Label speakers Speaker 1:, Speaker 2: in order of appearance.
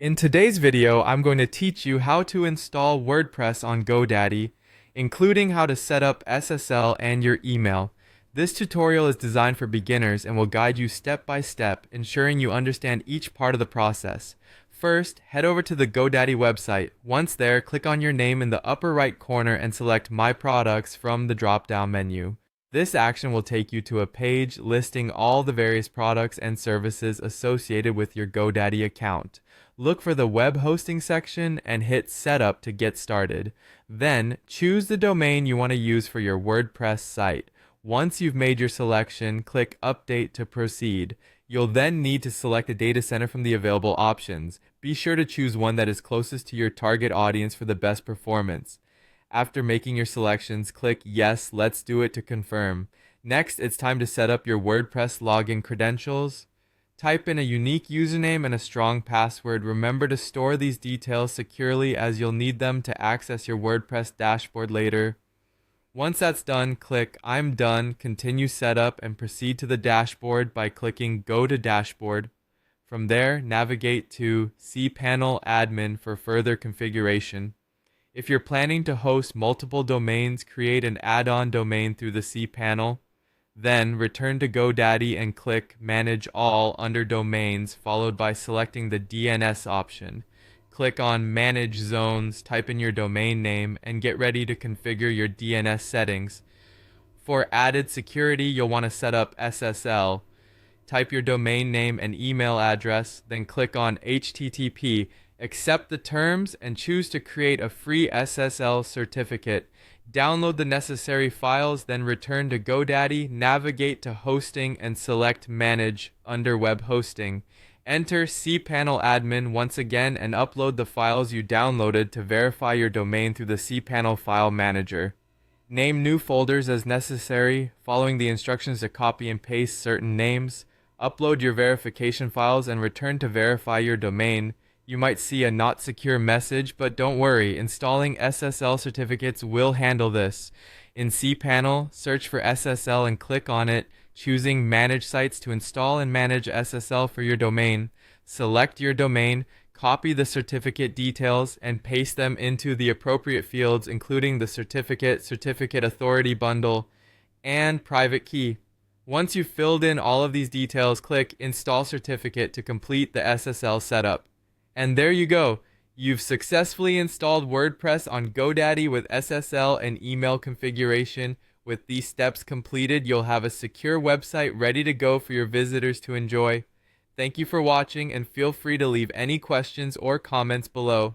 Speaker 1: In today's video, I'm going to teach you how to install WordPress on GoDaddy, including how to set up SSL and your email. This tutorial is designed for beginners and will guide you step by step, ensuring you understand each part of the process. First, head over to the GoDaddy website. Once there, click on your name in the upper right corner and select My Products from the drop-down menu. This action will take you to a page listing all the various products and services associated with your GoDaddy account. Look for the web hosting section and hit Setup to get started. Then, choose the domain you want to use for your WordPress site. Once you've made your selection, click Update to proceed. You'll then need to select a data center from the available options. Be sure to choose one that is closest to your target audience for the best performance. After making your selections, click Yes, let's do it to confirm. Next, it's time to set up your WordPress login credentials. Type in a unique username and a strong password. Remember to store these details securely as you'll need them to access your WordPress dashboard later. Once that's done, click I'm done, continue setup, and proceed to the dashboard by clicking Go to Dashboard. From there, navigate to cPanel Admin for further configuration. If you're planning to host multiple domains, create an add-on domain through the cPanel. Then, return to GoDaddy and click Manage All under Domains, followed by selecting the DNS option. Click on Manage Zones, type in your domain name, and get ready to configure your DNS settings. For added security, you'll want to set up SSL. Type your domain name and email address, then click on HTTP. Accept the terms and choose to create a free SSL certificate. Download the necessary files, then return to GoDaddy, navigate to Hosting, and select Manage under Web Hosting. Enter cPanel Admin once again and upload the files you downloaded to verify your domain through the cPanel File Manager. Name new folders as necessary, following the instructions to copy and paste certain names. Upload your verification files and return to verify your domain. You might see a not secure message, but don't worry, installing SSL certificates will handle this. In cPanel, search for SSL and click on it, choosing Manage Sites to install and manage SSL for your domain. Select your domain, copy the certificate details, and paste them into the appropriate fields, including the certificate authority bundle, and private key. Once you've filled in all of these details, click Install Certificate to complete the SSL setup. And there you go. You've successfully installed WordPress on GoDaddy with SSL and email configuration. With these steps completed, you'll have a secure website ready to go for your visitors to enjoy. Thank you for watching, and feel free to leave any questions or comments below.